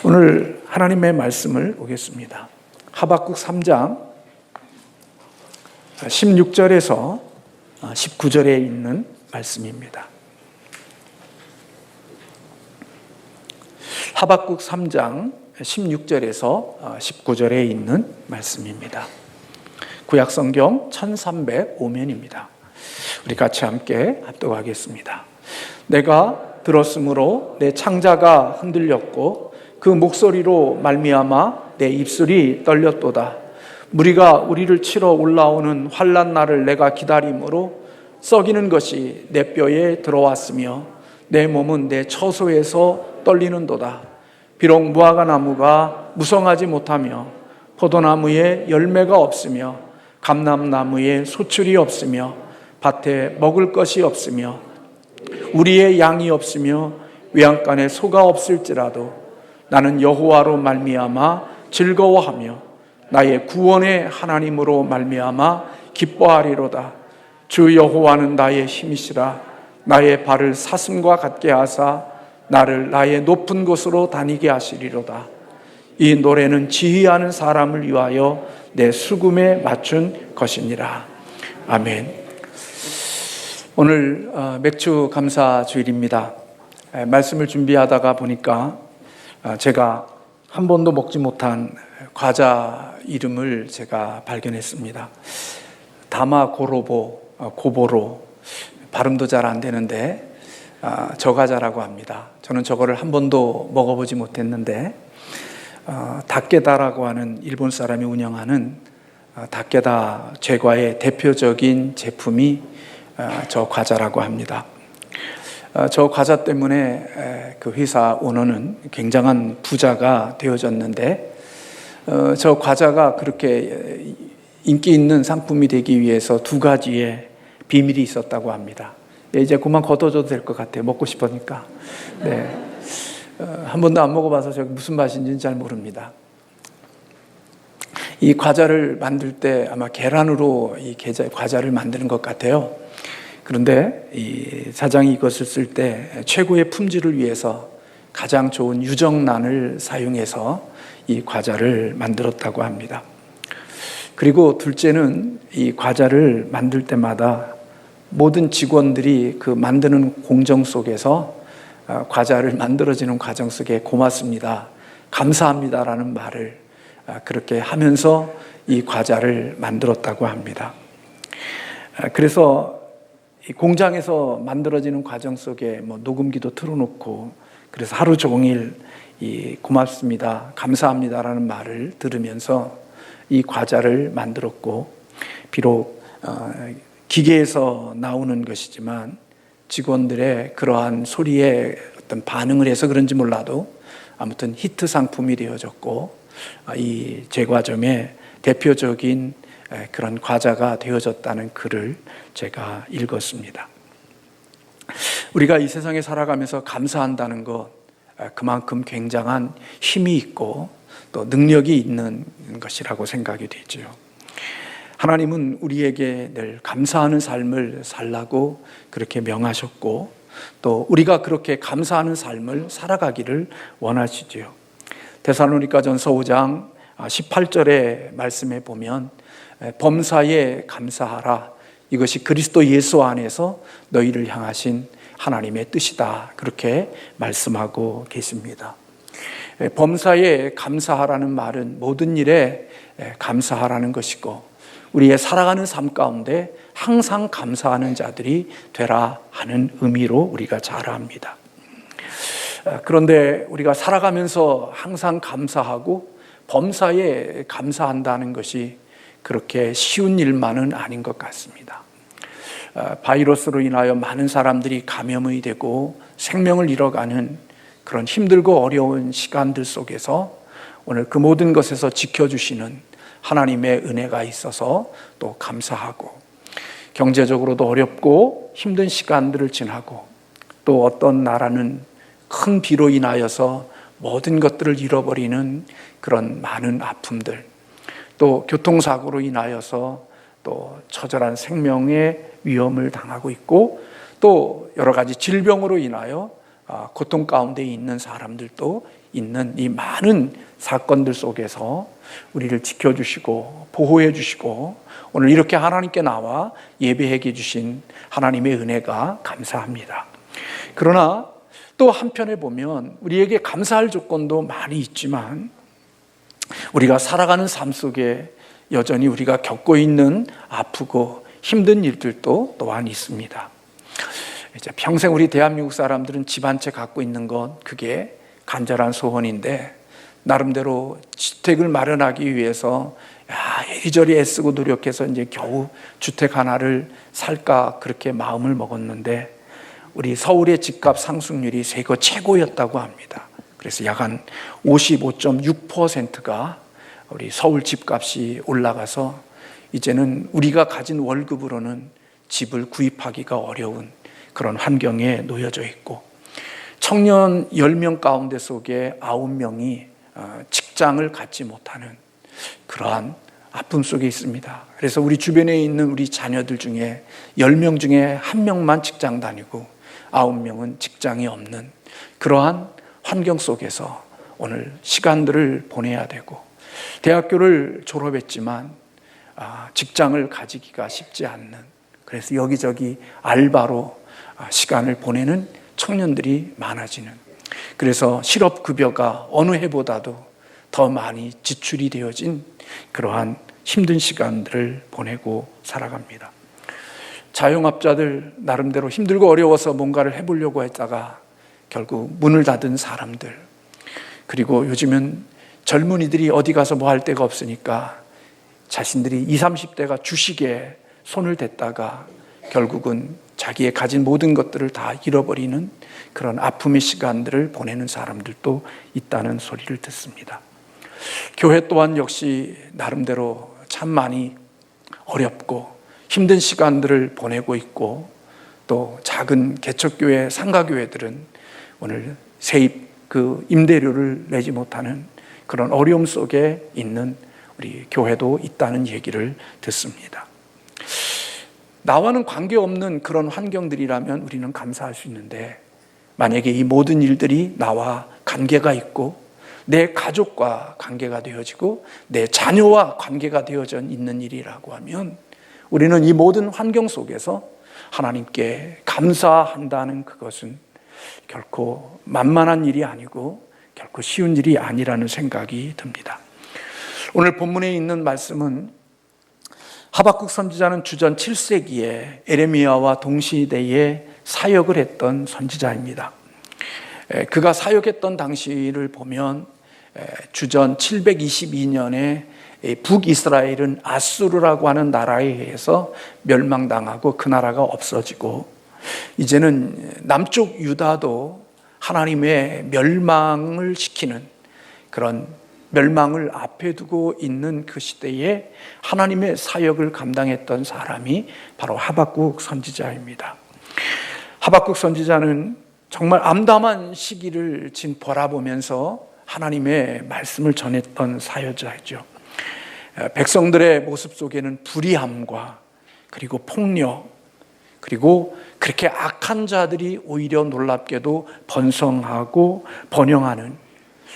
오늘 하나님의 말씀을 보겠습니다. 하박국 3장 16절에서 19절에 있는 말씀입니다. 하박국 3장 16절에서 19절에 있는 말씀입니다. 구약성경 1305면입니다. 우리 같이 함께 합독하겠습니다. 내가 들었으므로 내 창자가 흔들렸고 그 목소리로 말미암아 내 입술이 떨렸도다. 무리가 우리를 치러 올라오는 환난 날을 내가 기다림으로 썩이는 것이 내 뼈에 들어왔으며 내 몸은 내 처소에서 떨리는도다. 비록 무화과 나무가 무성하지 못하며 포도나무에 열매가 없으며 감람나무에 소출이 없으며 밭에 먹을 것이 없으며 우리의 양이 없으며 외양간에 소가 없을지라도 나는 여호와로 말미암아 즐거워하며 나의 구원의 하나님으로 말미암아 기뻐하리로다. 주 여호와는 나의 힘이시라. 나의 발을 사슴과 같게 하사 나를 나의 높은 곳으로 다니게 하시리로다. 이 노래는 지휘하는 사람을 위하여 내 수금에 맞춘 것이니라. 아멘. 오늘 맥주 감사 주일입니다. 말씀을 준비하다가 보니까 제가 한 번도 먹지 못한 과자 이름을 제가 발견했습니다. 고보로 발음도 잘 안 되는데 저 과자라고 합니다. 저는 저거를 한 번도 먹어보지 못했는데 다케다라고 하는 일본 사람이 운영하는 다케다 제과의 대표적인 제품이 저 과자라고 합니다. 저 과자 때문에 그 회사 오너는 굉장한 부자가 되어졌는데 저 과자가 그렇게 인기 있는 상품이 되기 위해서 두 가지의 비밀이 있었다고 합니다. 이제 그만 걷어줘도 될 것 같아요. 먹고 싶으니까. 네. 한 번도 안 먹어봐서 저게 무슨 맛인지는 잘 모릅니다. 이 과자를 만들 때 아마 계란으로 이 과자를 만드는 것 같아요. 그런데 이 사장이 이것을 쓸 때 최고의 품질을 위해서 가장 좋은 유정란을 사용해서 이 과자를 만들었다고 합니다. 그리고 둘째는 이 과자를 만들 때마다 모든 직원들이 그 만드는 공정 속에서 과자를 만들어지는 과정 속에 고맙습니다, 감사합니다라는 말을 그렇게 하면서 이 과자를 만들었다고 합니다. 그래서 이 공장에서 만들어지는 과정 속에 녹음기도 틀어놓고 그래서 하루 종일 이 고맙습니다, 감사합니다라는 말을 들으면서 이 과자를 만들었고, 비록 기계에서 나오는 것이지만 직원들의 그러한 소리에 어떤 반응을 해서 그런지 몰라도 아무튼 히트 상품이 되어졌고 이 제과점의 대표적인 그런 과자가 되어졌다는 글을 제가 읽었습니다. 우리가 이 세상에 살아가면서 감사한다는 것, 그만큼 굉장한 힘이 있고 또 능력이 있는 것이라고 생각이 되죠. 하나님은 우리에게 늘 감사하는 삶을 살라고 그렇게 명하셨고 또 우리가 그렇게 감사하는 삶을 살아가기를 원하시지요. 데살로니가전서 5장 18절의 말씀에 보면 범사에 감사하라. 이것이 그리스도 예수 안에서 너희를 향하신 하나님의 뜻이다. 그렇게 말씀하고 계십니다. 범사에 감사하라는 말은 모든 일에 감사하라는 것이고 우리의 살아가는 삶 가운데 항상 감사하는 자들이 되라 하는 의미로 우리가 잘 압니다. 그런데 우리가 살아가면서 항상 감사하고 범사에 감사한다는 것이 그렇게 쉬운 일만은 아닌 것 같습니다. 바이러스로 인하여 많은 사람들이 감염이 되고 생명을 잃어가는 그런 힘들고 어려운 시간들 속에서 오늘 그 모든 것에서 지켜주시는 하나님의 은혜가 있어서 또 감사하고, 경제적으로도 어렵고 힘든 시간들을 지나고 또 어떤 나라는 큰 비로 인하여서 모든 것들을 잃어버리는 그런 많은 아픔들, 또 교통사고로 인하여서 또 처절한 생명의 위험을 당하고 있고 또 여러 가지 질병으로 인하여 고통 가운데 있는 사람들도 있는 이 많은 사건들 속에서 우리를 지켜주시고 보호해 주시고 오늘 이렇게 하나님께 나와 예배해 주신 하나님의 은혜가 감사합니다. 그러나 또 한편에 보면 우리에게 감사할 조건도 많이 있지만 우리가 살아가는 삶 속에 여전히 우리가 겪고 있는 아프고 힘든 일들도 또한 있습니다. 이제 평생 우리 대한민국 사람들은 집 한 채 갖고 있는 건 그게 간절한 소원인데 나름대로 주택을 마련하기 위해서 이리저리 애쓰고 노력해서 이제 겨우 주택 하나를 살까 그렇게 마음을 먹었는데 우리 서울의 집값 상승률이 세계 최고였다고 합니다. 그래서 약 한 55.6%가 우리 서울 집값이 올라가서 이제는 우리가 가진 월급으로는 집을 구입하기가 어려운 그런 환경에 놓여져 있고 청년 10명 가운데 속에 9명이 직장을 갖지 못하는 그러한 아픔 속에 있습니다. 그래서 우리 주변에 있는 우리 자녀들 중에 10명 중에 1명만 직장 다니고 9명은 직장이 없는 그러한 환경 속에서 오늘 시간들을 보내야 되고 대학교를 졸업했지만 직장을 가지기가 쉽지 않는 그래서 여기저기 알바로 시간을 보내는 청년들이 많아지는 그래서 실업급여가 어느 해보다도 더 많이 지출이 되어진 그러한 힘든 시간들을 보내고 살아갑니다. 자영업자들 나름대로 힘들고 어려워서 뭔가를 해보려고 했다가 결국 문을 닫은 사람들 그리고 요즘은 젊은이들이 어디 가서 뭐 할 데가 없으니까 자신들이 20, 30대가 주식에 손을 댔다가 결국은 자기의 가진 모든 것들을 다 잃어버리는 그런 아픔의 시간들을 보내는 사람들도 있다는 소리를 듣습니다. 교회 또한 역시 나름대로 참 많이 어렵고 힘든 시간들을 보내고 있고 또 작은 개척교회, 상가교회들은 오늘 세입 그 임대료를 내지 못하는 그런 어려움 속에 있는 우리 교회도 있다는 얘기를 듣습니다. 나와는 관계없는 그런 환경들이라면 우리는 감사할 수 있는데 만약에 이 모든 일들이 나와 관계가 있고 내 가족과 관계가 되어지고 내 자녀와 관계가 되어져 있는 일이라고 하면 우리는 이 모든 환경 속에서 하나님께 감사한다는 그것은 결코 만만한 일이 아니고 결코 쉬운 일이 아니라는 생각이 듭니다. 오늘 본문에 있는 말씀은 하박국 선지자는 주전 7세기에 에레미야와 동시대에 사역을 했던 선지자입니다. 그가 사역했던 당시를 보면 주전 722년에 북이스라엘은 아수르라고 하는 나라에 의해서 멸망당하고 그 나라가 없어지고 이제는 남쪽 유다도 하나님의 멸망을 시키는 그런 멸망을 앞에 두고 있는 그 시대에 하나님의 사역을 감당했던 사람이 바로 하박국 선지자입니다. 하박국 선지자는 정말 암담한 시기를 지금 바라보면서 하나님의 말씀을 전했던 사역자이죠. 백성들의 모습 속에는 불의함과 그리고 폭력 그리고 그렇게 악한 자들이 오히려 놀랍게도 번성하고 번영하는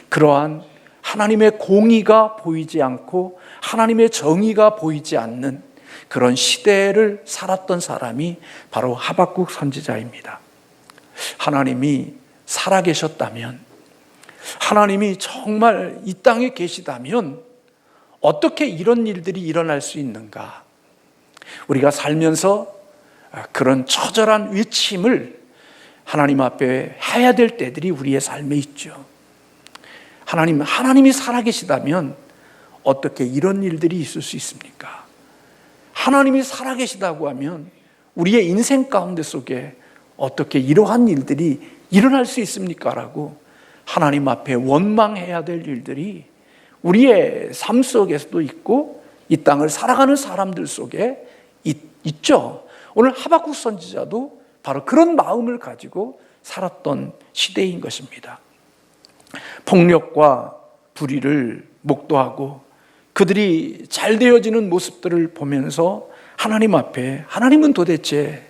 그러한 하나님의 공의가 보이지 않고 하나님의 정의가 보이지 않는 그런 시대를 살았던 사람이 바로 하박국 선지자입니다. 하나님이 살아계셨다면 하나님이 정말 이 땅에 계시다면 어떻게 이런 일들이 일어날 수 있는가? 우리가 살면서 그런 처절한 외침을 하나님 앞에 해야 될 때들이 우리의 삶에 있죠. 하나님이 살아계시다면 어떻게 이런 일들이 있을 수 있습니까? 하나님이 살아계시다고 하면 우리의 인생 가운데 속에 어떻게 이러한 일들이 일어날 수 있습니까? 라고 하나님 앞에 원망해야 될 일들이 우리의 삶 속에서도 있고 이 땅을 살아가는 사람들 속에 있죠. 오늘 하박국 선지자도 바로 그런 마음을 가지고 살았던 시대인 것입니다. 폭력과 불의를 목도하고 그들이 잘 되어지는 모습들을 보면서 하나님 앞에 하나님은 도대체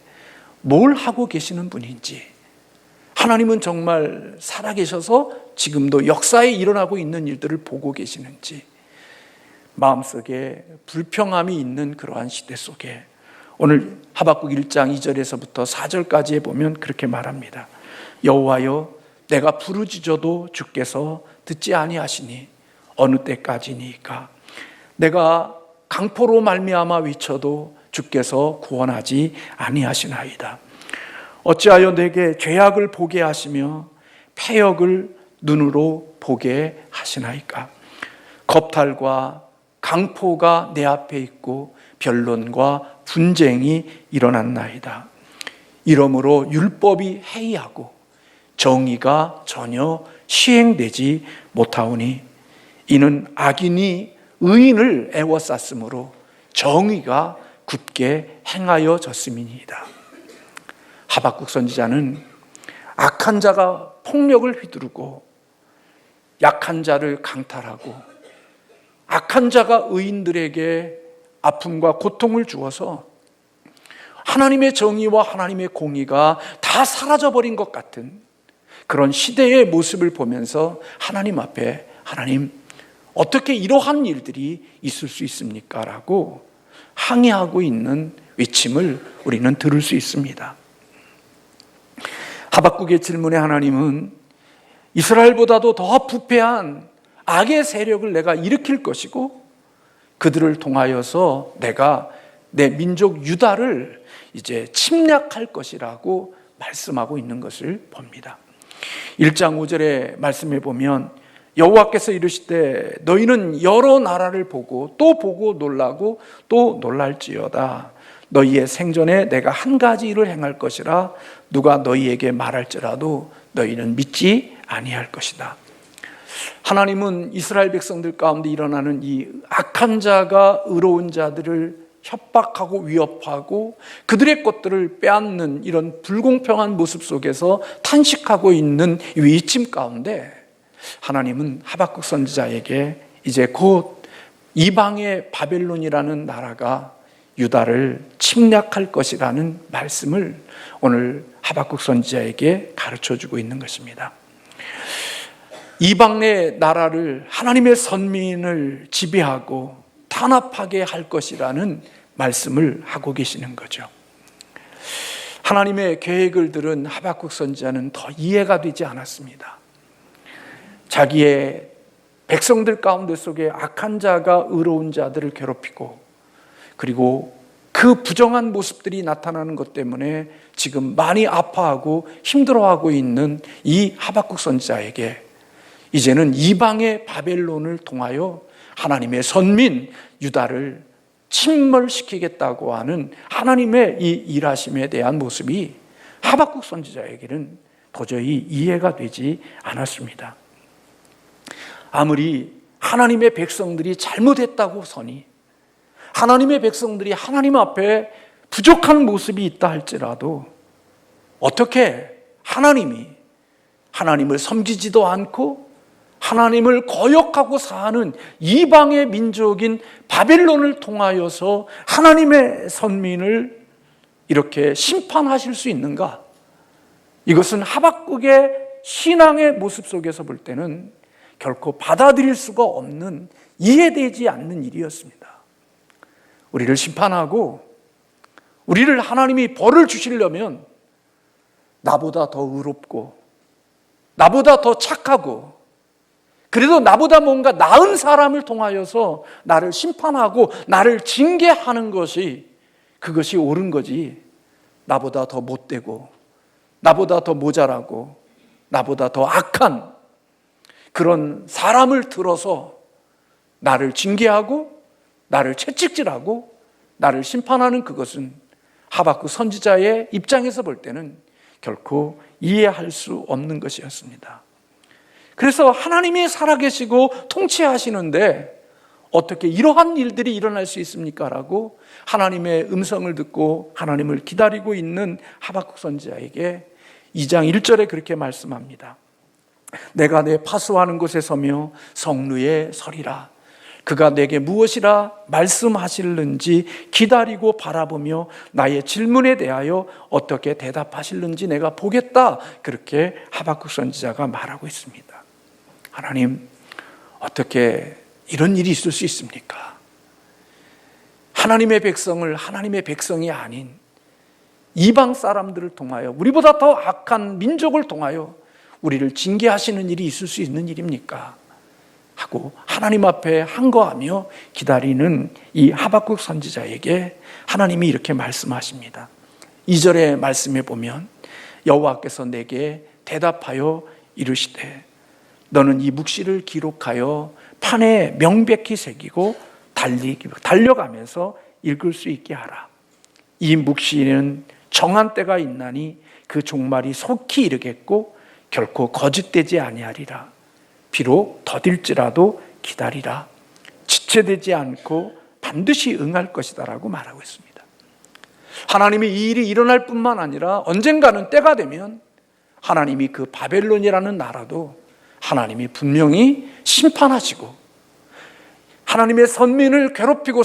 뭘 하고 계시는 분인지 하나님은 정말 살아계셔서 지금도 역사에 일어나고 있는 일들을 보고 계시는지, 마음속에 불평함이 있는 그러한 시대 속에 오늘 하박국 1장 2절에서부터 4절까지에 보면 그렇게 말합니다. 여호와여, 내가 부르짖어도 주께서 듣지 아니하시니 어느 때까지니까? 내가 강포로 말미암아 외쳐도 주께서 구원하지 아니하시나이다. 어찌하여 내게 죄악을 보게 하시며 패역을 눈으로 보게 하시나이까? 겁탈과 강포가 내 앞에 있고 변론과 분쟁이 일어났나이다. 이러므로 율법이 해이하고 정의가 전혀 시행되지 못하오니 이는 악인이 의인을 애워쌌으므로 정의가 굳게 행하여졌음이니이다. 하박국 선지자는 악한 자가 폭력을 휘두르고 약한 자를 강탈하고 악한 자가 의인들에게 아픔과 고통을 주어서 하나님의 정의와 하나님의 공의가 다 사라져버린 것 같은 그런 시대의 모습을 보면서 하나님 앞에, 하나님, 어떻게 이러한 일들이 있을 수 있습니까? 라고 항의하고 있는 외침을 우리는 들을 수 있습니다. 하박국의 질문에 하나님은 이스라엘보다도 더 부패한 악의 세력을 내가 일으킬 것이고 그들을 통하여서 내가 내 민족 유다를 이제 침략할 것이라고 말씀하고 있는 것을 봅니다. 1장 5절의 말씀에 보면 여호와께서 이르시되 너희는 여러 나라를 보고 또 보고 놀라고 또 놀랄지어다. 너희의 생전에 내가 한 가지 일을 행할 것이라 누가 너희에게 말할지라도 너희는 믿지 아니할 것이다. 하나님은 이스라엘 백성들 가운데 일어나는 이 악한 자가 의로운 자들을 협박하고 위협하고 그들의 것들을 빼앗는 이런 불공평한 모습 속에서 탄식하고 있는 위침 가운데 하나님은 하박국 선지자에게 이제 곧 이방의 바벨론이라는 나라가 유다를 침략할 것이라는 말씀을 오늘 하박국 선지자에게 가르쳐주고 있는 것입니다. 이방의 나라를 하나님의 선민을 지배하고 탄압하게 할 것이라는 말씀을 하고 계시는 거죠. 하나님의 계획을 들은 하박국 선지자는 더 이해가 되지 않았습니다. 자기의 백성들 가운데 속에 악한 자가 의로운 자들을 괴롭히고 그리고 그 부정한 모습들이 나타나는 것 때문에 지금 많이 아파하고 힘들어하고 있는 이 하박국 선지자에게 이제는 이방의 바벨론을 통하여 하나님의 선민 유다를 침몰시키겠다고 하는 하나님의 이 일하심에 대한 모습이 하박국 선지자에게는 도저히 이해가 되지 않았습니다. 아무리 하나님의 백성들이 잘못했다고 서니 하나님의 백성들이 하나님 앞에 부족한 모습이 있다 할지라도 어떻게 하나님이 하나님을 섬기지도 않고 하나님을 거역하고 사는 이방의 민족인 바벨론을 통하여서 하나님의 선민을 이렇게 심판하실 수 있는가? 이것은 하박국의 신앙의 모습 속에서 볼 때는 결코 받아들일 수가 없는, 이해되지 않는 일이었습니다. 우리를 심판하고 우리를 하나님이 벌을 주시려면 나보다 더 의롭고 나보다 더 착하고 그래도 나보다 뭔가 나은 사람을 통하여서 나를 심판하고 나를 징계하는 것이 그것이 옳은 거지, 나보다 더 못되고 나보다 더 모자라고 나보다 더 악한 그런 사람을 들어서 나를 징계하고 나를 채찍질하고 나를 심판하는 그것은 하박국 선지자의 입장에서 볼 때는 결코 이해할 수 없는 것이었습니다. 그래서 하나님이 살아계시고 통치하시는데 어떻게 이러한 일들이 일어날 수 있습니까? 라고 하나님의 음성을 듣고 하나님을 기다리고 있는 하박국 선지자에게 2장 1절에 그렇게 말씀합니다. 내가 내 파수하는 곳에 서며 성루에 서리라. 그가 내게 무엇이라 말씀하실는지 기다리고 바라보며 나의 질문에 대하여 어떻게 대답하실는지 내가 보겠다. 그렇게 하박국 선지자가 말하고 있습니다. 하나님, 어떻게 이런 일이 있을 수 있습니까? 하나님의 백성을 하나님의 백성이 아닌 이방 사람들을 통하여, 우리보다 더 악한 민족을 통하여 우리를 징계하시는 일이 있을 수 있는 일입니까? 하고 하나님 앞에 한거하며 기다리는 이 하박국 선지자에게 하나님이 이렇게 말씀하십니다. 2절의 말씀에 보면 여호와께서 내게 대답하여 이르시되 너는 이 묵시를 기록하여 판에 명백히 새기고 달려가면서 읽을 수 있게 하라. 이 묵시는 정한 때가 있나니 그 종말이 속히 이르겠고 결코 거짓되지 아니하리라. 비록 더딜지라도 기다리라. 지체되지 않고 반드시 응할 것이다 라고 말하고 있습니다. 하나님이 이 일이 일어날 뿐만 아니라 언젠가는 때가 되면 하나님이 그 바벨론이라는 나라도 하나님이 분명히 심판하시고, 하나님의 선민을 괴롭히고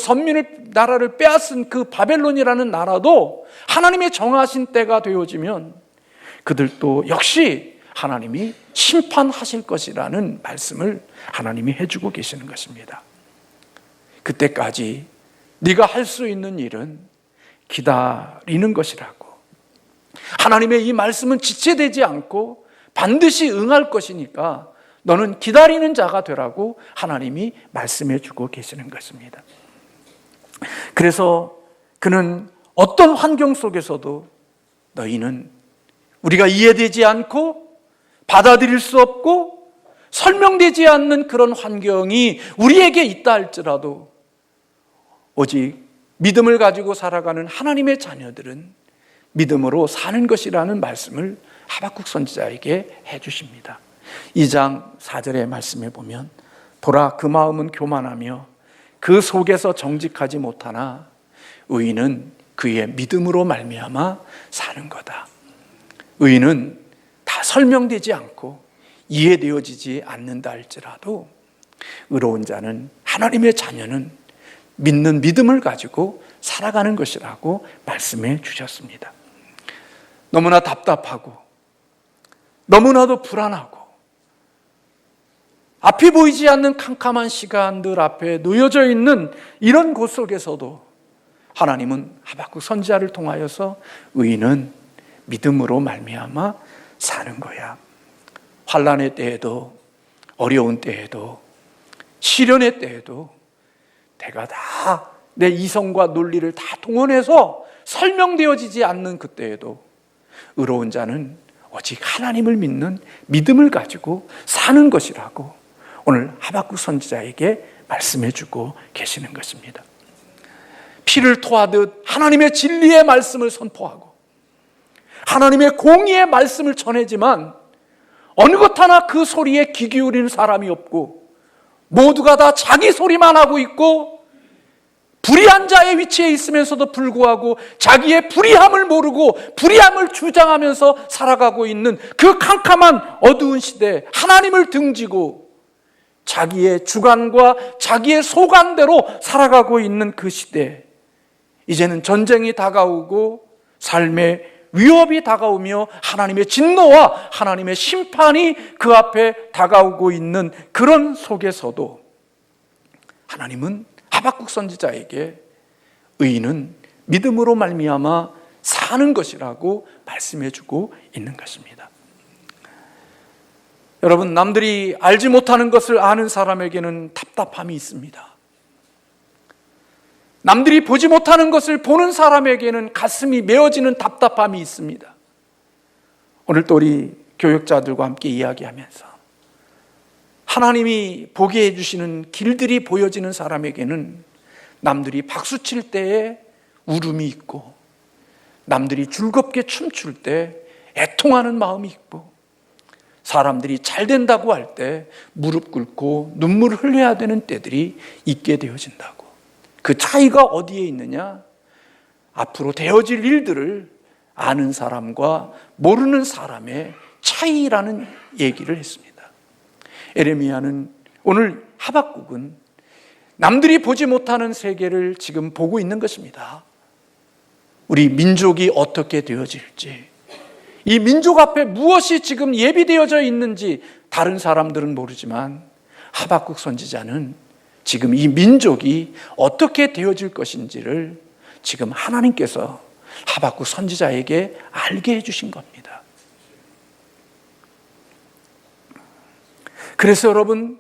나라를 빼앗은 그 바벨론이라는 나라도 하나님의 정하신 때가 되어지면 그들도 역시 하나님이 심판하실 것이라는 말씀을 하나님이 해주고 계시는 것입니다. 그때까지 네가 할 수 있는 일은 기다리는 것이라고, 하나님의 이 말씀은 지체되지 않고 반드시 응할 것이니까 너는 기다리는 자가 되라고 하나님이 말씀해 주고 계시는 것입니다. 그래서 그는 어떤 환경 속에서도 너희는 우리가 이해되지 않고 받아들일 수 없고 설명되지 않는 그런 환경이 우리에게 있다 할지라도 오직 믿음을 가지고 살아가는 하나님의 자녀들은 믿음으로 사는 것이라는 말씀을 하박국 선지자에게 해 주십니다. 2장 4절의 말씀에 보면 보라, 그 마음은 교만하며 그 속에서 정직하지 못하나 의인은 그의 믿음으로 말미암아 사는 거다. 의인은 다 설명되지 않고 이해되어지지 않는다 할지라도 의로운 자는, 하나님의 자녀는 믿는 믿음을 가지고 살아가는 것이라고 말씀해 주셨습니다. 너무나 답답하고 너무나도 불안하고 앞이 보이지 않는 캄캄한 시간들 앞에 놓여져 있는 이런 곳 속에서도 하나님은 하박국 선지자를 통하여서 의인은 믿음으로 말미암아 사는 거야. 환난의 때에도, 어려운 때에도, 시련의 때에도 내가 다 내 이성과 논리를 다 동원해서 설명되어지지 않는 그때에도 의로운 자는 오직 하나님을 믿는 믿음을 가지고 사는 것이라고 오늘 하박국 선지자에게 말씀해 주고 계시는 것입니다. 피를 토하듯 하나님의 진리의 말씀을 선포하고 하나님의 공의의 말씀을 전하지만 어느 것 하나 그 소리에 귀 기울이는 사람이 없고 모두가 다 자기 소리만 하고 있고 불의한 자의 위치에 있으면서도 불구하고 자기의 불의함을 모르고 불의함을 주장하면서 살아가고 있는 그 캄캄한 어두운 시대에 하나님을 등지고 자기의 주관과 자기의 소관대로 살아가고 있는 그 시대에 이제는 전쟁이 다가오고 삶의 위협이 다가오며 하나님의 진노와 하나님의 심판이 그 앞에 다가오고 있는 그런 속에서도 하나님은 하박국 선지자에게 의인은 믿음으로 말미암아 사는 것이라고 말씀해 주고 있는 것입니다. 여러분, 남들이 알지 못하는 것을 아는 사람에게는 답답함이 있습니다. 남들이 보지 못하는 것을 보는 사람에게는 가슴이 메어지는 답답함이 있습니다. 오늘 또 우리 교육자들과 함께 이야기하면서 하나님이 보게 해주시는 길들이 보여지는 사람에게는 남들이 박수칠 때에 울음이 있고 남들이 즐겁게 춤출 때 애통하는 마음이 있고 사람들이 잘 된다고 할 때 무릎 꿇고 눈물을 흘려야 되는 때들이 있게 되어진다고. 그 차이가 어디에 있느냐? 앞으로 되어질 일들을 아는 사람과 모르는 사람의 차이라는 얘기를 했습니다. 에레미야는, 오늘 하박국은 남들이 보지 못하는 세계를 지금 보고 있는 것입니다. 우리 민족이 어떻게 되어질지, 이 민족 앞에 무엇이 지금 예비되어져 있는지 다른 사람들은 모르지만 하박국 선지자는 지금 이 민족이 어떻게 되어질 것인지를 지금 하나님께서 하박국 선지자에게 알게 해주신 겁니다. 그래서 여러분,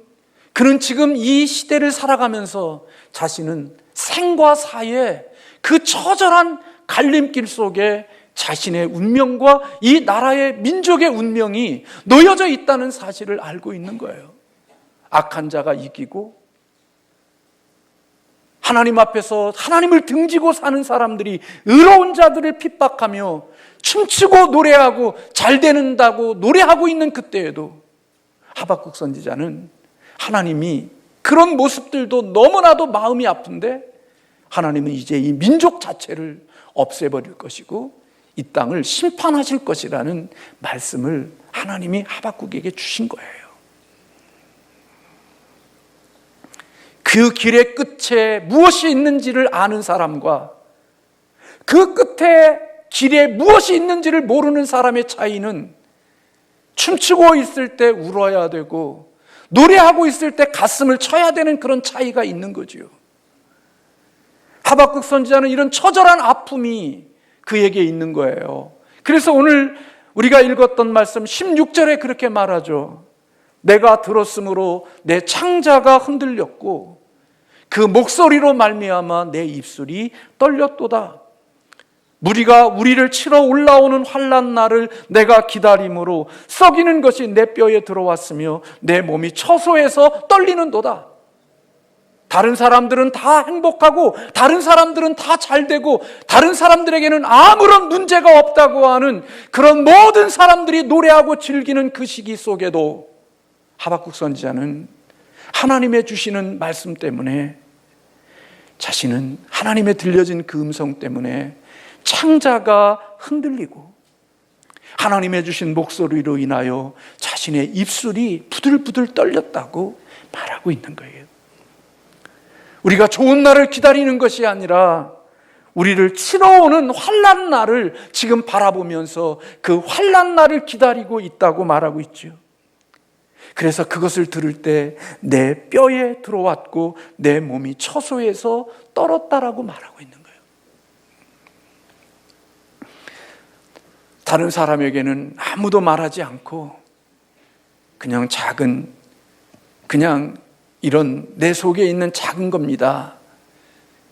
그는 지금 이 시대를 살아가면서 자신은 생과 사의 그 처절한 갈림길 속에 자신의 운명과 이 나라의 민족의 운명이 놓여져 있다는 사실을 알고 있는 거예요. 악한 자가 이기고 하나님 앞에서 하나님을 등지고 사는 사람들이 의로운 자들을 핍박하며 춤추고 노래하고 잘 되는다고 노래하고 있는 그때에도 하박국 선지자는 하나님이 그런 모습들도 너무나도 마음이 아픈데 하나님은 이제 이 민족 자체를 없애버릴 것이고 이 땅을 심판하실 것이라는 말씀을 하나님이 하박국에게 주신 거예요. 그 길의 끝에 무엇이 있는지를 아는 사람과 그 끝에 길에 무엇이 있는지를 모르는 사람의 차이는 춤추고 있을 때 울어야 되고 노래하고 있을 때 가슴을 쳐야 되는 그런 차이가 있는 거지요. 하박국 선지자는 이런 처절한 아픔이 그에게 있는 거예요. 그래서 오늘 우리가 읽었던 말씀 16절에 그렇게 말하죠. 내가 들었으므로 내 창자가 흔들렸고 그 목소리로 말미암아 내 입술이 떨렸도다. 무리가 우리를 치러 올라오는 환난 날을 내가 기다림으로 썩이는 것이 내 뼈에 들어왔으며 내 몸이 처소에서 떨리는도다. 다른 사람들은 다 행복하고 다른 사람들은 다 잘되고 다른 사람들에게는 아무런 문제가 없다고 하는 그런 모든 사람들이 노래하고 즐기는 그 시기 속에도 하박국 선지자는 하나님의 주시는 말씀 때문에 자신은 하나님의 들려진 그 음성 때문에 창자가 흔들리고 하나님의 주신 목소리로 인하여 자신의 입술이 부들부들 떨렸다고 말하고 있는 거예요. 우리가 좋은 날을 기다리는 것이 아니라 우리를 치러 오는 환난 날을 지금 바라보면서 그 환난 날을 기다리고 있다고 말하고 있죠. 그래서 그것을 들을 때 내 뼈에 들어왔고 내 몸이 처소에서 떨었다라고 말하고 있는 거예요. 다른 사람에게는 아무도 말하지 않고 그냥 이런 내 속에 있는 작은 겁니다.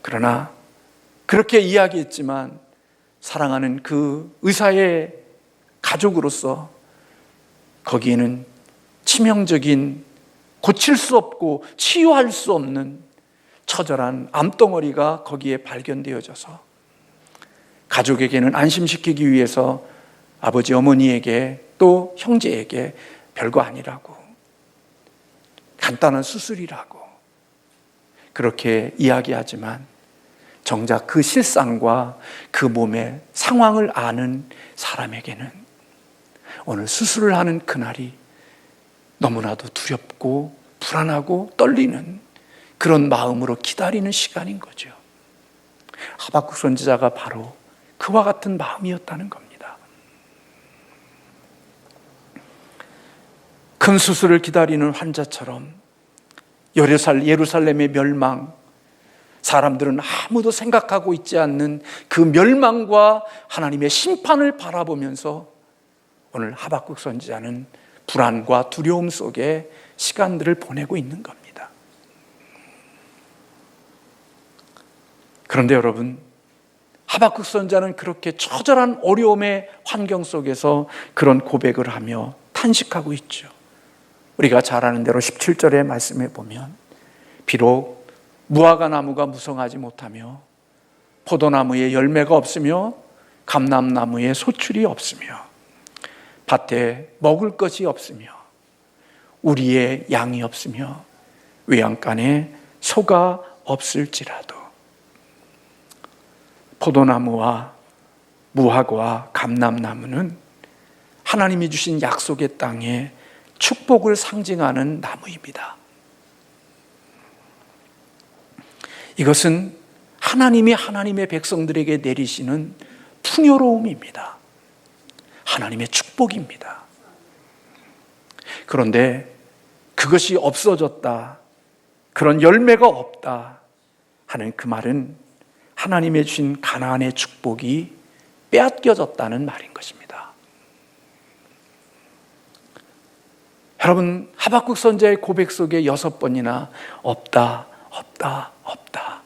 그러나 그렇게 이야기했지만 사랑하는 그 의사의 가족으로서 거기에는 치명적인 고칠 수 없고 치유할 수 없는 처절한 암덩어리가 거기에 발견되어져서 가족에게는 안심시키기 위해서 아버지 어머니에게 또 형제에게 별거 아니라고 간단한 수술이라고 그렇게 이야기하지만 정작 그 실상과 그 몸의 상황을 아는 사람에게는 오늘 수술을 하는 그날이 너무나도 두렵고 불안하고 떨리는 그런 마음으로 기다리는 시간인 거죠. 하박국 선지자가 바로 그와 같은 마음이었다는 겁니다. 큰 수술을 기다리는 환자처럼 예루살렘의 멸망, 사람들은 아무도 생각하고 있지 않는 그 멸망과 하나님의 심판을 바라보면서 오늘 하박국 선지자는 불안과 두려움 속에 시간들을 보내고 있는 겁니다. 그런데 여러분, 하박국 선지자는 그렇게 처절한 어려움의 환경 속에서 그런 고백을 하며 탄식하고 있죠. 우리가 잘 아는 대로 17절의 말씀에 보면 비록 무화과 나무가 무성하지 못하며 포도나무에 열매가 없으며 감람나무에 소출이 없으며 밭에 먹을 것이 없으며 우리의 양이 없으며 외양간에 소가 없을지라도 포도나무와 무화과와 감람나무는 하나님이 주신 약속의 땅에 축복을 상징하는 나무입니다. 이것은 하나님이 하나님의 백성들에게 내리시는 풍요로움입니다. 하나님의 축복입니다. 그런데 그것이 없어졌다, 그런 열매가 없다 하는 그 말은 하나님의 주신 가나안의 축복이 빼앗겨졌다는 말인 것입니다. 여러분, 하박국 선지자의 고백 속에 6번이나 없다, 없다, 없다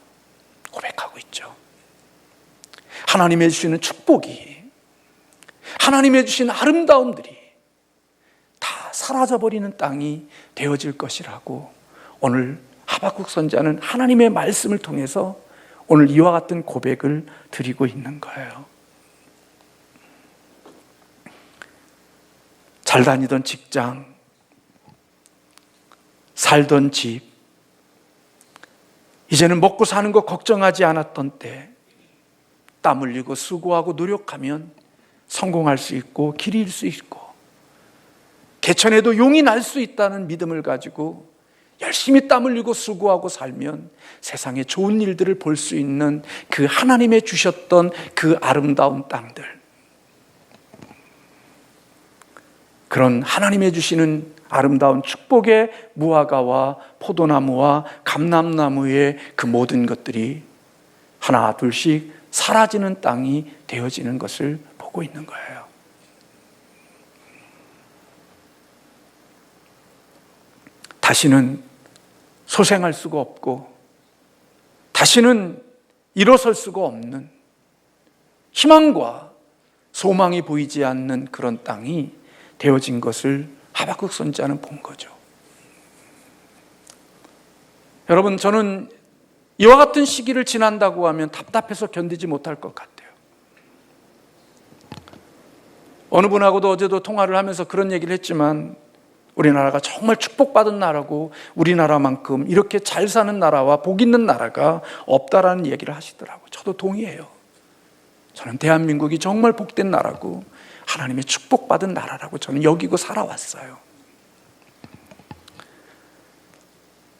고백하고 있죠. 하나님의 주시는 축복이, 하나님의 주신 아름다움들이 다 사라져버리는 땅이 되어질 것이라고 오늘 하박국 선지자는 하나님의 말씀을 통해서 오늘 이와 같은 고백을 드리고 있는 거예요. 잘 다니던 직장, 살던 집, 이제는 먹고 사는 거 걱정하지 않았던 때, 땀 흘리고 수고하고 노력하면 성공할 수 있고 길이 잃을 수 있고 개천에도 용이 날 수 있다는 믿음을 가지고 열심히 땀 흘리고 수고하고 살면 세상에 좋은 일들을 볼 수 있는 그 하나님의 주셨던 그 아름다운 땅들, 그런 하나님의 주시는 아름다운 축복의 무화과와 포도나무와 감람나무의 그 모든 것들이 하나 둘씩 사라지는 땅이 되어지는 것을 보고 있는 거예요. 다시는 소생할 수가 없고 다시는 일어설 수가 없는, 희망과 소망이 보이지 않는 그런 땅이 되어진 것을 하박국 선지자는 본 거죠. 여러분, 저는 이와 같은 시기를 지난다고 하면 답답해서 견디지 못할 것 같아요. 어느 분하고도 어제도 통화를 하면서 그런 얘기를 했지만, 우리나라가 정말 축복받은 나라고 우리나라만큼 이렇게 잘 사는 나라와 복 있는 나라가 없다라는 얘기를 하시더라고요. 저도 동의해요. 저는 대한민국이 정말 복된 나라고 하나님의 축복받은 나라라고 저는 여기고 살아왔어요.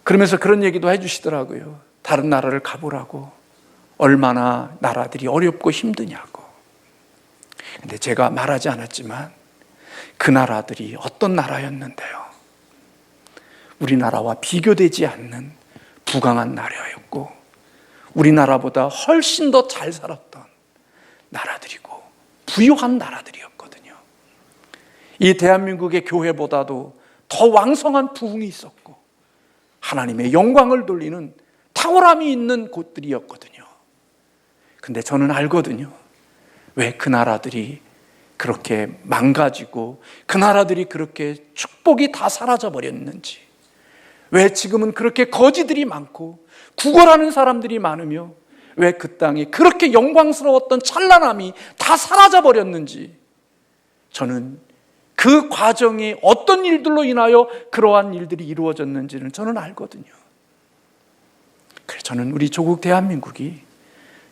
그러면서 그런 얘기도 해주시더라고요. 다른 나라를 가보라고, 얼마나 나라들이 어렵고 힘드냐고. 근데 제가 말하지 않았지만 그 나라들이 어떤 나라였는데요, 우리나라와 비교되지 않는 부강한 나라였고 우리나라보다 훨씬 더 잘 살았던 나라들이고 부유한 나라들이었거든요. 이 대한민국의 교회보다도 더 왕성한 부흥이 있었고 하나님의 영광을 돌리는 탁월함이 있는 곳들이었거든요. 근데 저는 알거든요. 왜 그 나라들이 그렇게 망가지고 그 나라들이 그렇게 축복이 다 사라져 버렸는지, 왜 지금은 그렇게 거지들이 많고 구걸하는 사람들이 많으며 왜 그 땅이 그렇게 영광스러웠던 찬란함이 다 사라져 버렸는지, 저는 그 과정이 어떤 일들로 인하여 그러한 일들이 이루어졌는지는 저는 알거든요. 그래서 저는 우리 조국 대한민국이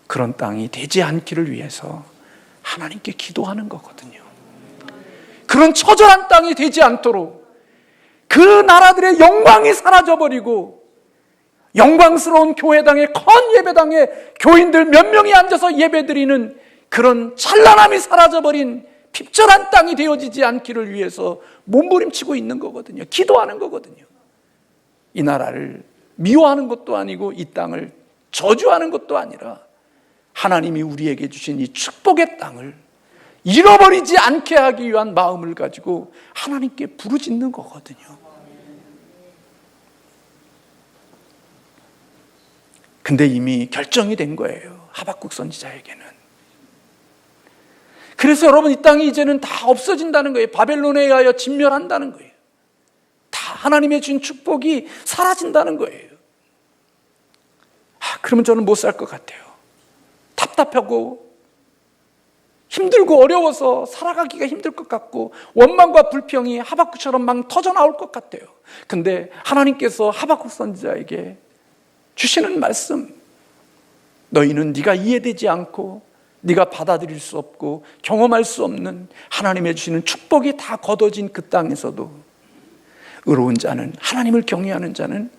그런 땅이 되지 않기를 위해서 하나님께 기도하는 거거든요. 그런 처절한 땅이 되지 않도록 그 나라들의 영광이 사라져버리고 영광스러운 교회당에, 컨 예배당에 교인들 몇 명이 앉아서 예배드리는 그런 찬란함이 사라져버린 핍절한 땅이 되어지지 않기를 위해서 몸부림치고 있는 거거든요. 기도하는 거거든요. 이 나라를 미워하는 것도 아니고 이 땅을 저주하는 것도 아니라 하나님이 우리에게 주신 이 축복의 땅을 잃어버리지 않게 하기 위한 마음을 가지고 하나님께 부르짖는 거거든요. 근데 이미 결정이 된 거예요, 하박국 선지자에게는. 그래서 여러분, 이 땅이 이제는 다 없어진다는 거예요. 바벨론에 의하여 진멸한다는 거예요. 다 하나님의 준 축복이 사라진다는 거예요. 그러면 저는 못 살 것 같아요. 답답하고 힘들고 어려워서 살아가기가 힘들 것 같고 원망과 불평이 하박국처럼 막 터져나올 것 같아요. 근데 하나님께서 하박국 선지자에게 주시는 말씀, 너희는 네가 이해되지 않고 네가 받아들일 수 없고 경험할 수 없는 하나님의 주시는 축복이 다 걷어진 그 땅에서도 의로운 자는, 하나님을 경외하는 자는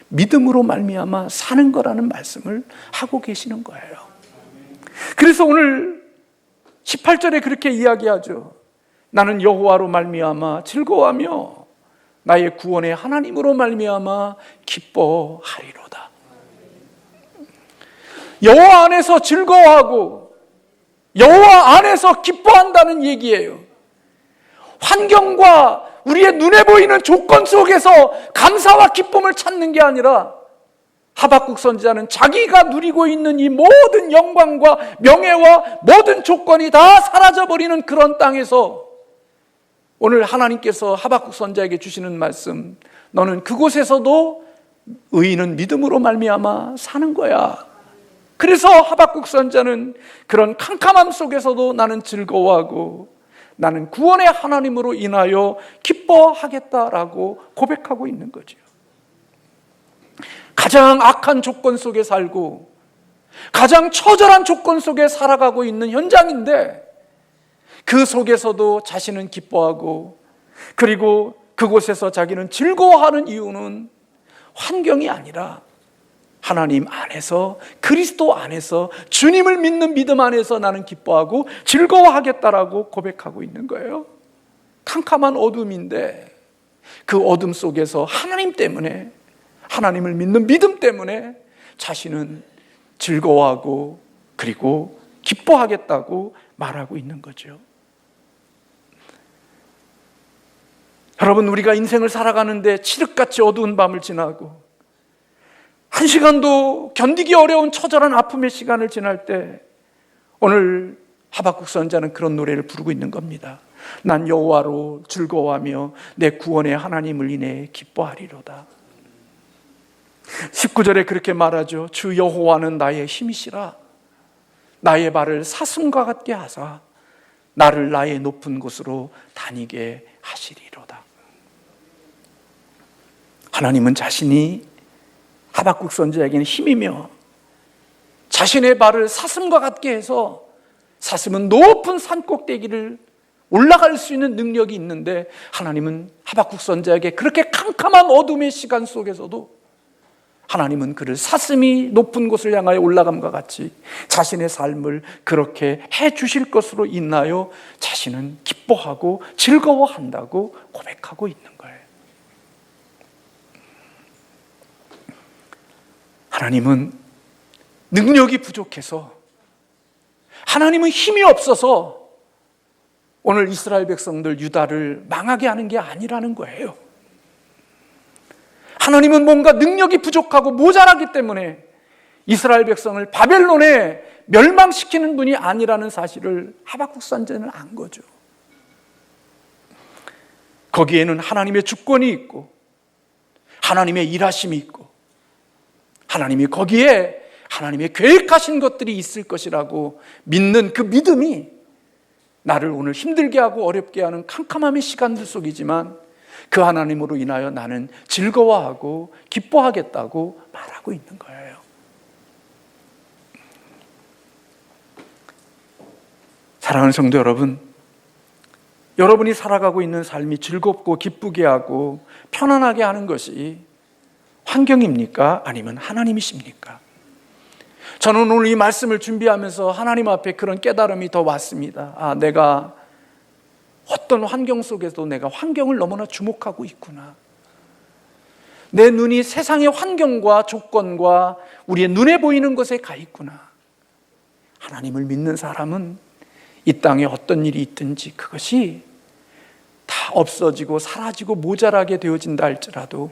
믿음으로 말미암아 사는 거라는 말씀을 하고 계시는 거예요. 그래서 오늘 18절에 그렇게 이야기하죠. 나는 여호와로 말미암아 즐거워하며 나의 구원의 하나님으로 말미암아 기뻐하리로다. 여호와 안에서 즐거워하고 여호와 안에서 기뻐한다는 얘기예요. 환경과 우리의 눈에 보이는 조건 속에서 감사와 기쁨을 찾는 게 아니라 하박국 선지자는 자기가 누리고 있는 이 모든 영광과 명예와 모든 조건이 다 사라져버리는 그런 땅에서 오늘 하나님께서 하박국 선지자에게 주시는 말씀, 너는 그곳에서도 의인은 믿음으로 말미암아 사는 거야. 그래서 하박국 선지자는 그런 캄캄함 속에서도 나는 즐거워하고 나는 구원의 하나님으로 인하여 기뻐하겠다라고 고백하고 있는 거죠. 가장 악한 조건 속에 살고 가장 처절한 조건 속에 살아가고 있는 현장인데 그 속에서도 자신은 기뻐하고 그리고 그곳에서 자기는 즐거워하는 이유는 환경이 아니라 하나님 안에서, 그리스도 안에서, 주님을 믿는 믿음 안에서 나는 기뻐하고 즐거워하겠다라고 고백하고 있는 거예요. 캄캄한 어둠인데 그 어둠 속에서 하나님 때문에, 하나님을 믿는 믿음 때문에 자신은 즐거워하고 그리고 기뻐하겠다고 말하고 있는 거죠. 여러분, 우리가 인생을 살아가는데 칠흑같이 어두운 밤을 지나고 한 시간도 견디기 어려운 처절한 아픔의 시간을 지날 때 오늘 하박국 선지자는 그런 노래를 부르고 있는 겁니다. 난 여호와로 즐거워하며 내 구원의 하나님을 인해 기뻐하리로다. 19절에 그렇게 말하죠. 주 여호와는 나의 힘이시라. 나의 발을 사슴과 같게 하사 나를 나의 높은 곳으로 다니게 하시리로다. 하나님은 자신이 하박국 선지자에게는 힘이며 자신의 발을 사슴과 같게 해서, 사슴은 높은 산 꼭대기를 올라갈 수 있는 능력이 있는데 하나님은 하박국 선지자에게 그렇게 캄캄한 어둠의 시간 속에서도 하나님은 그를 사슴이 높은 곳을 향하여 올라감과 같이 자신의 삶을 그렇게 해 주실 것으로 인하여 자신은 기뻐하고 즐거워한다고 고백하고 있는 거예요. 하나님은 능력이 부족해서, 하나님은 힘이 없어서 오늘 이스라엘 백성들 유다를 망하게 하는 게 아니라는 거예요. 하나님은 뭔가 능력이 부족하고 모자라기 때문에 이스라엘 백성을 바벨론에 멸망시키는 분이 아니라는 사실을 하박국 선지자는 안 거죠. 거기에는 하나님의 주권이 있고 하나님의 일하심이 있고 하나님이 거기에 하나님의 계획하신 것들이 있을 것이라고 믿는 그 믿음이 나를 오늘 힘들게 하고 어렵게 하는 캄캄함의 시간들 속이지만 그 하나님으로 인하여 나는 즐거워하고 기뻐하겠다고 말하고 있는 거예요. 사랑하는 성도 여러분, 여러분이 살아가고 있는 삶이 즐겁고 기쁘게 하고 편안하게 하는 것이 환경입니까? 아니면 하나님이십니까? 저는 오늘 이 말씀을 준비하면서 하나님 앞에 그런 깨달음이 더 왔습니다. 내가 어떤 환경 속에서도 내가 환경을 너무나 주목하고 있구나. 내 눈이 세상의 환경과 조건과 우리의 눈에 보이는 것에 가 있구나. 하나님을 믿는 사람은 이 땅에 어떤 일이 있든지 그것이 다 없어지고 사라지고 모자라게 되어진다 할지라도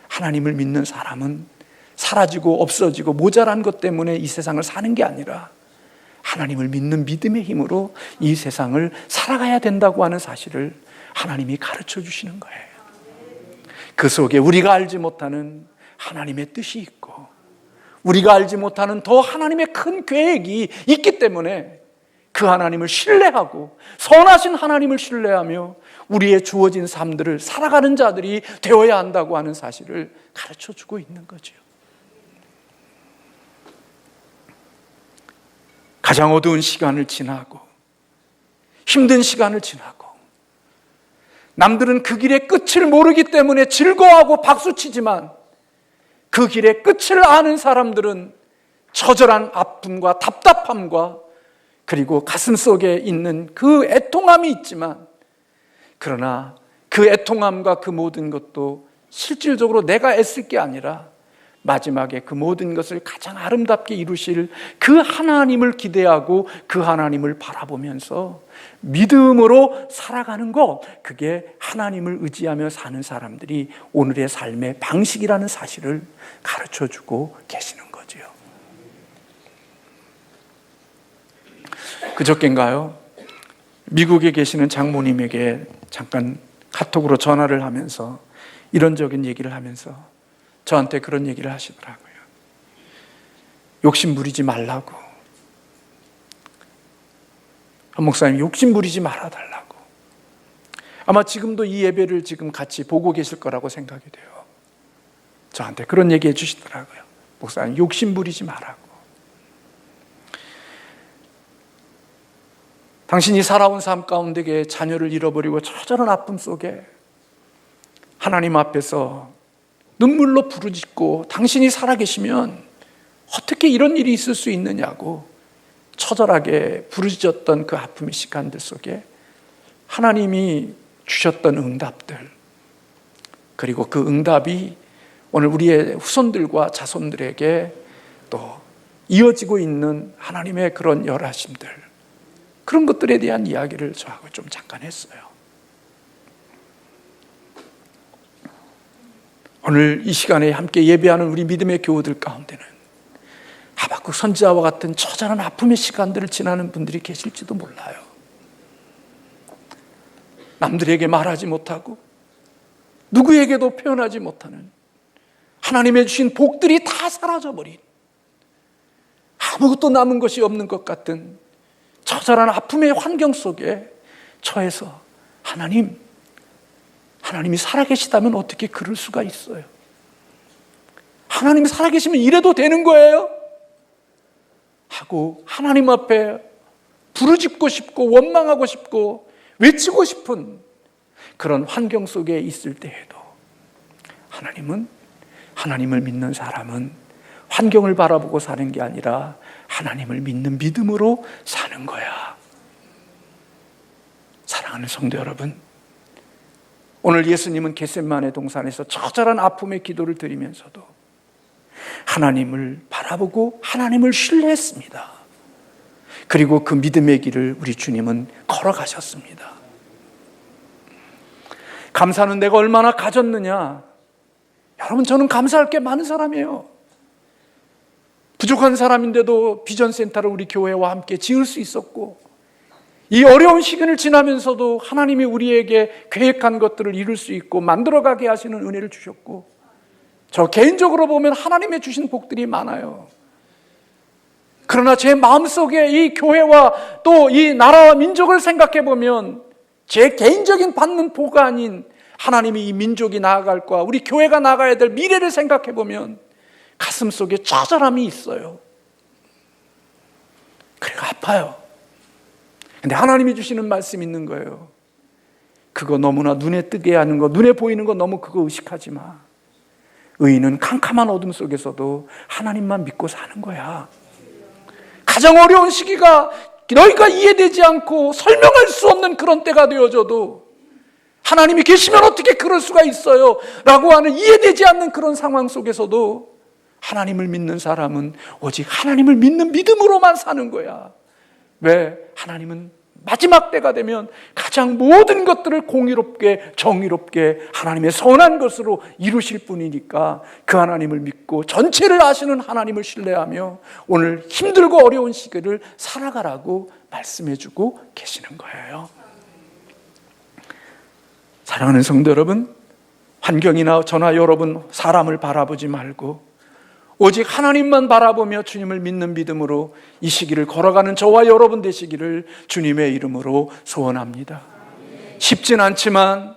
하나님을 믿는 사람은 사라지고 없어지고 모자란 것 때문에 이 세상을 사는 게 아니라 하나님을 믿는 믿음의 힘으로 이 세상을 살아가야 된다고 하는 사실을 하나님이 가르쳐 주시는 거예요. 그 속에 우리가 알지 못하는 하나님의 뜻이 있고 우리가 알지 못하는 더 하나님의 큰 계획이 있기 때문에 그 하나님을 신뢰하고 선하신 하나님을 신뢰하며 우리의 주어진 삶들을 살아가는 자들이 되어야 한다고 하는 사실을 가르쳐 주고 있는 거죠. 가장 어두운 시간을 지나고 힘든 시간을 지나고 남들은 그 길의 끝을 모르기 때문에 즐거워하고 박수치지만 그 길의 끝을 아는 사람들은 처절한 아픔과 답답함과 그리고 가슴 속에 있는 그 애통함이 있지만, 그러나 그 애통함과 그 모든 것도 실질적으로 내가 애쓸 게 아니라 마지막에 그 모든 것을 가장 아름답게 이루실 그 하나님을 기대하고 그 하나님을 바라보면서 믿음으로 살아가는 것, 그게 하나님을 의지하며 사는 사람들이 오늘의 삶의 방식이라는 사실을 가르쳐주고 계시는 거지요. 그저껜가요, 미국에 계시는 장모님에게 잠깐 카톡으로 전화를 하면서 이런저런 얘기를 하면서 저한테 그런 얘기를 하시더라고요. 욕심 부리지 말라고. 한 목사님, 욕심 부리지 말아달라고. 아마 지금도 이 예배를 지금 같이 보고 계실 거라고 생각이 돼요. 저한테 그런 얘기 해주시더라고요. 목사님, 욕심 부리지 말라고. 당신이 살아온 삶 가운데 자녀를 잃어버리고 처절한 아픔 속에 하나님 앞에서 눈물로 부르짖고 당신이 살아계시면 어떻게 이런 일이 있을 수 있느냐고 처절하게 부르짖었던 그 아픔의 시간들 속에 하나님이 주셨던 응답들, 그리고 그 응답이 오늘 우리의 후손들과 자손들에게 또 이어지고 있는 하나님의 그런 열하심들, 그런 것들에 대한 이야기를 저하고 좀 잠깐 했어요. 오늘 이 시간에 함께 예배하는 우리 믿음의 교우들 가운데는 하박국 선지자와 같은 처절한 아픔의 시간들을 지나는 분들이 계실지도 몰라요. 남들에게 말하지 못하고 누구에게도 표현하지 못하는 하나님의 주신 복들이 다 사라져버린, 아무것도 남은 것이 없는 것 같은 처절한 아픔의 환경 속에 처해서 하나님이 살아계시다면 어떻게 그럴 수가 있어요? 하나님이 살아계시면 이래도 되는 거예요? 하고 하나님 앞에 부르짖고 싶고 원망하고 싶고 외치고 싶은 그런 환경 속에 있을 때에도 하나님을 믿는 사람은 환경을 바라보고 사는 게 아니라 하나님을 믿는 믿음으로 사는 거야. 사랑하는 성도 여러분, 오늘 예수님은 겟세마네 동산에서 처절한 아픔의 기도를 드리면서도 하나님을 바라보고 하나님을 신뢰했습니다. 그리고 그 믿음의 길을 우리 주님은 걸어가셨습니다. 감사는 내가 얼마나 가졌느냐? 여러분, 저는 감사할 게 많은 사람이에요. 부족한 사람인데도 비전센터를 우리 교회와 함께 지을 수 있었고, 이 어려운 시간을 지나면서도 하나님이 우리에게 계획한 것들을 이룰 수 있고 만들어가게 하시는 은혜를 주셨고, 저 개인적으로 보면 하나님의 주신 복들이 많아요. 그러나 제 마음속에 이 교회와 또 이 나라와 민족을 생각해 보면 제 개인적인 받는 복이 아닌 하나님이 이 민족이 나아갈 거야, 우리 교회가 나가야 될 미래를 생각해 보면 가슴 속에 처절함이 있어요. 그래가 아파요. 근데 하나님이 주시는 말씀이 있는 거예요. 그거 너무나 눈에 뜨게 하는 거, 눈에 보이는 거 너무 그거 의식하지 마. 의인은 캄캄한 어둠 속에서도 하나님만 믿고 사는 거야. 가장 어려운 시기가 너희가 이해되지 않고 설명할 수 없는 그런 때가 되어져도 하나님이 계시면 어떻게 그럴 수가 있어요? 라고 하는 이해되지 않는 그런 상황 속에서도 하나님을 믿는 사람은 오직 하나님을 믿는 믿음으로만 사는 거야. 왜? 하나님은 마지막 때가 되면 가장 모든 것들을 공의롭게 정의롭게 하나님의 선한 것으로 이루실 분이니까 그 하나님을 믿고 전체를 아시는 하나님을 신뢰하며 오늘 힘들고 어려운 시기를 살아가라고 말씀해주고 계시는 거예요. 사랑하는 성도 여러분, 환경이나 저나 여러분 사람을 바라보지 말고 오직 하나님만 바라보며 주님을 믿는 믿음으로 이 시기를 걸어가는 저와 여러분 되시기를 주님의 이름으로 소원합니다. 쉽진 않지만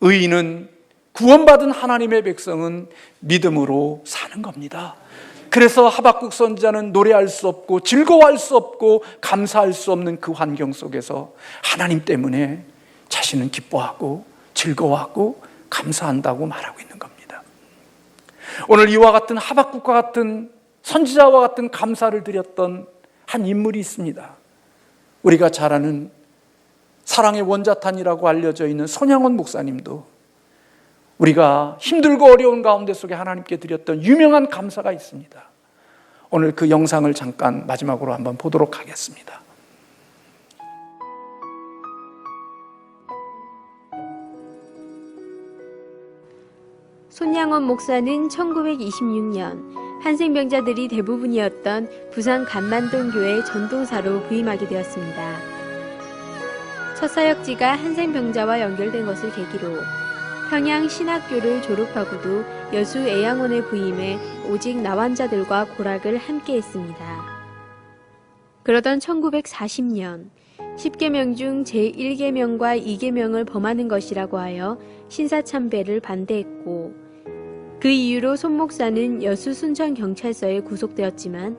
의인은, 구원받은 하나님의 백성은 믿음으로 사는 겁니다. 그래서 하박국 선지자는 노래할 수 없고 즐거워할 수 없고 감사할 수 없는 그 환경 속에서 하나님 때문에 자신은 기뻐하고 즐거워하고 감사한다고 말하고 있는 겁니다. 오늘 이와 같은 하박국과 같은 선지자와 같은 감사를 드렸던 한 인물이 있습니다. 우리가 잘 아는 사랑의 원자탄이라고 알려져 있는 손양원 목사님도 우리가 힘들고 어려운 가운데 속에 하나님께 드렸던 유명한 감사가 있습니다. 오늘 그 영상을 잠깐 마지막으로 한번 보도록 하겠습니다. 손양원 목사는 1926년 한생병자들이 대부분이었던 부산 간만동교회 전도사로 부임하게 되었습니다. 첫 사역지가 한생병자와 연결된 것을 계기로 평양 신학교를 졸업하고도 여수 애양원에 부임해 오직 나환자들과 고락을 함께 했습니다. 그러던 1940년 10계명 중 제1계명과 2계명을 범하는 것이라고 하여 신사참배를 반대했고 그 이유로 손 목사는 여수 순천경찰서에 구속되었지만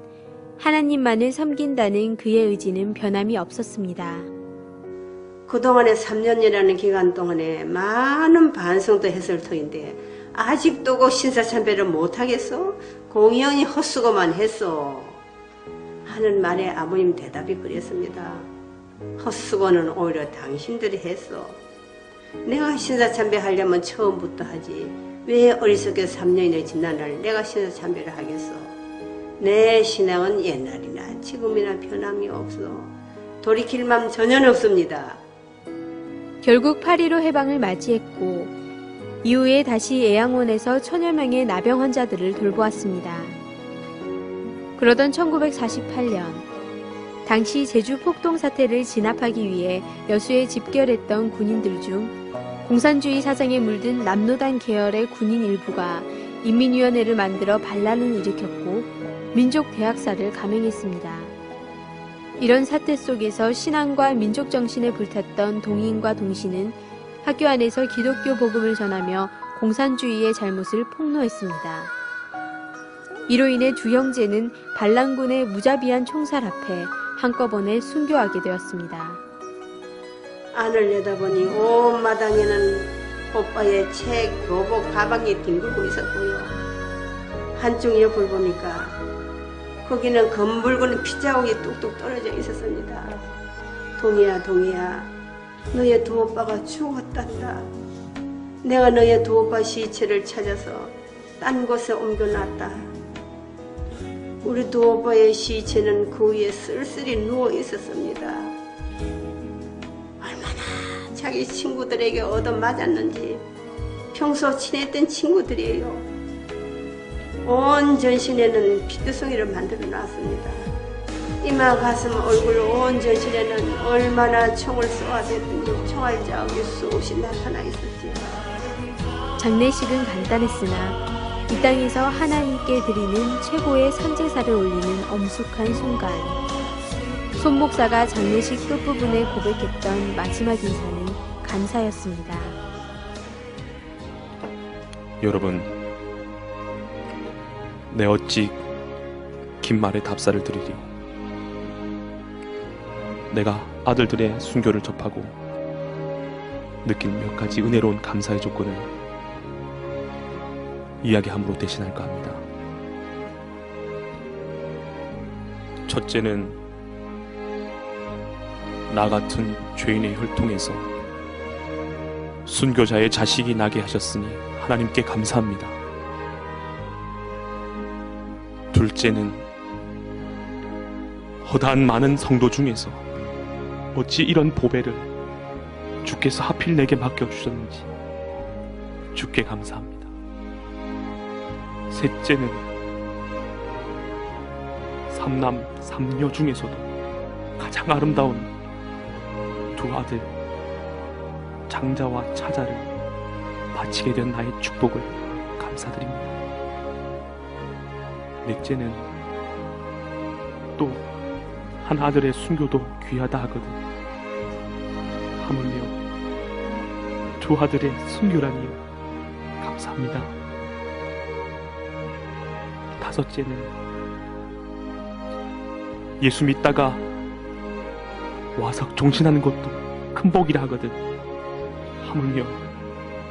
하나님만을 섬긴다는 그의 의지는 변함이 없었습니다. 그동안에 3년이라는 기간 동안에 많은 반성도 했을 터인데 아직도 그 신사참배를 못하겠어? 공연히 헛수고만 했어 하는 말에 아버님 대답이 그랬습니다. 헛수고는 오히려 당신들이 했어. 내가 신사참배 하려면 처음부터 하지 왜 어리석게 3년이나 지난 날 내가 신사참배를 하겠어. 내 신앙은 옛날이나 지금이나 변함이 없어. 돌이킬 맘 전혀 없습니다. 결국 8.15 해방을 맞이했고 이후에 다시 애양원에서 천여 명의 나병 환자들을 돌보았습니다. 그러던 1948년 당시 제주 폭동 사태를 진압하기 위해 여수에 집결했던 군인들 중 공산주의 사상에 물든 남노당 계열의 군인 일부가 인민위원회를 만들어 반란을 일으켰고 민족대학살을 감행했습니다. 이런 사태 속에서 신앙과 민족정신에 불탔던 동인과 동신은 학교 안에서 기독교 복음을 전하며 공산주의의 잘못을 폭로했습니다. 이로 인해 두 형제는 반란군의 무자비한 총살 앞에 한꺼번에 순교하게 되었습니다. 안을 내다보니 온 마당에는 오빠의 책, 교복, 가방이 뒹굴고 있었고요. 한쪽 옆을 보니까 거기는 검붉은 핏자국이 뚝뚝 떨어져 있었습니다. 동이야, 동이야, 너의 두 오빠가 죽었단다. 내가 너의 두 오빠 시체를 찾아서 딴 곳에 옮겨놨다. 우리 두 오빠의 시체는 그 위에 쓸쓸히 누워 있었습니다. 얼마나 자기 친구들에게 얻어맞았는지 평소 친했던 친구들이에요. 온 전신에는 피투성이를 만들어 놨습니다. 이마, 가슴, 얼굴, 온 전신에는 얼마나 총을 쏘아댔더니 총알 자국이 수없이 나타나 있었지요. 장례식은 간단했으나 이 땅에서 하나님께 드리는 최고의 선제사를 올리는 엄숙한 순간, 손 목사가 장례식 끝부분에 고백했던 마지막 인사는 감사였습니다. 여러분, 내 어찌 긴 말에 답사를 드리리. 내가 아들들의 순교를 접하고 느낀 몇 가지 은혜로운 감사의 조건을 이야기함으로 대신할까 합니다. 첫째는 나 같은 죄인의 혈통에서 순교자의 자식이 나게 하셨으니 하나님께 감사합니다. 둘째는 허다한 많은 성도 중에서 어찌 이런 보배를 주께서 하필 내게 맡겨주셨는지 주께 감사합니다. 셋째는 삼남 삼녀 중에서도 가장 아름다운 두 아들 장자와 차자를 바치게 된 나의 축복을 감사드립니다. 넷째는 또 한 아들의 순교도 귀하다 하거든 하물며 두 아들의 순교라니요 감사합니다. 다섯째는 예수 믿다가 와서 종신하는 것도 큰 복이라 하거든 하물며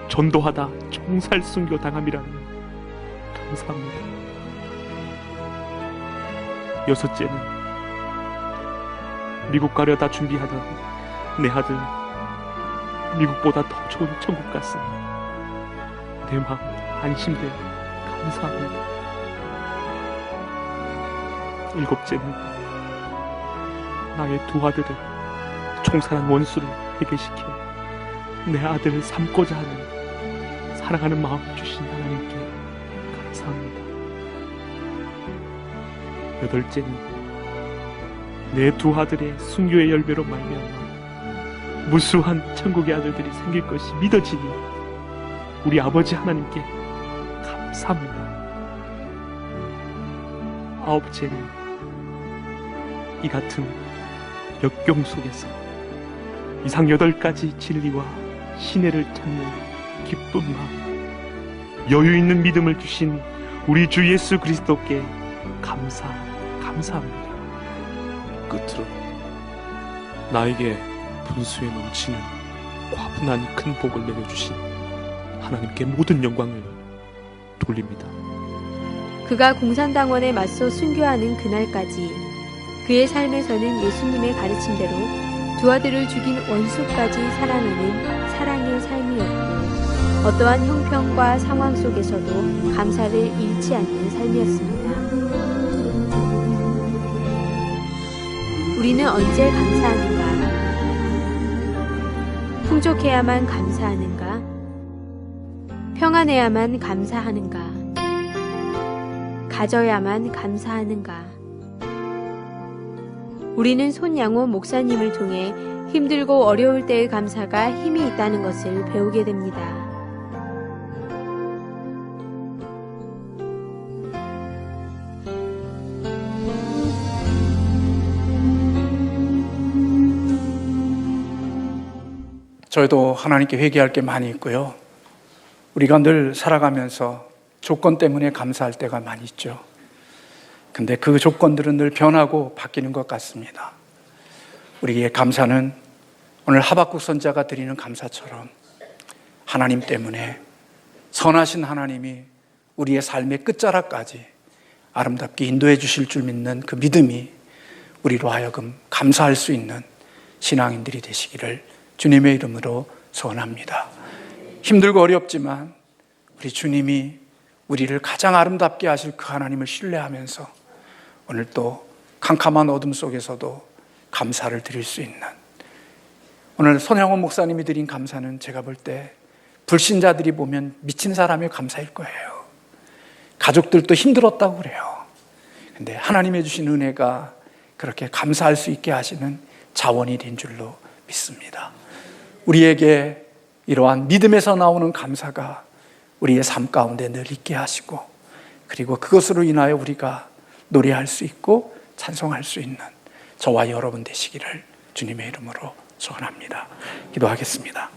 전도하다 총살 순교 당함이라니 감사합니다. 여섯째는 미국 가려다 준비하던 내 아들 미국보다 더 좋은 천국 갔으니 내 마음 안심돼 감사합니다. 일곱째는 나의 두 아들을 총살한 원수를 해결시켜 내 아들을 삼고자 하는 사랑하는 마음 주신 하나님께 감사합니다. 여덟째는 내 두 아들의 순교의 열매로 말미암아 무수한 천국의 아들들이 생길 것이 믿어지니 우리 아버지 하나님께 감사합니다. 아홉째는 이 같은 역경 속에서 이상 8가지 진리와 신뢰를 찾는 기쁜 마음, 여유 있는 믿음을 주신 우리 주 예수 그리스도께 감사합니다. 끝으로 나에게 분수에 넘치는 과분한 큰 복을 내려주신 하나님께 모든 영광을 돌립니다. 그가 공산당원에 맞서 순교하는 그날까지 그의 삶에서는 예수님의 가르침대로 두 아들을 죽인 원수까지 사랑하는 사랑의 삶이었고 어떠한 형편과 상황 속에서도 감사를 잃지 않는 삶이었습니다. 우리는 언제 감사하는가? 풍족해야만 감사하는가? 평안해야만 감사하는가? 가져야만 감사하는가? 우리는 손양호 목사님을 통해 힘들고 어려울 때의 감사가 힘이 있다는 것을 배우게 됩니다. 저희도 하나님께 회개할 게 많이 있고요. 우리가 늘 살아가면서 조건 때문에 감사할 때가 많이 있죠. 근데 그 조건들은 늘 변하고 바뀌는 것 같습니다. 우리의 감사는 오늘 하박국 선지자가 드리는 감사처럼 하나님 때문에 선하신 하나님이 우리의 삶의 끝자락까지 아름답게 인도해 주실 줄 믿는 그 믿음이 우리로 하여금 감사할 수 있는 신앙인들이 되시기를 주님의 이름으로 소원합니다. 힘들고 어렵지만 우리 주님이 우리를 가장 아름답게 하실 그 하나님을 신뢰하면서 오늘 또 캄캄한 어둠 속에서도 감사를 드릴 수 있는, 오늘 손양호 목사님이 드린 감사는 제가 볼 때 불신자들이 보면 미친 사람의 감사일 거예요. 가족들도 힘들었다고 그래요. 근데 하나님의 주신 은혜가 그렇게 감사할 수 있게 하시는 자원이 된 줄로 믿습니다. 우리에게 이러한 믿음에서 나오는 감사가 우리의 삶 가운데 늘 있게 하시고, 그리고 그것으로 인하여 우리가 노래할 수 있고 찬송할 수 있는 저와 여러분 되시기를 주님의 이름으로 소원합니다. 기도하겠습니다.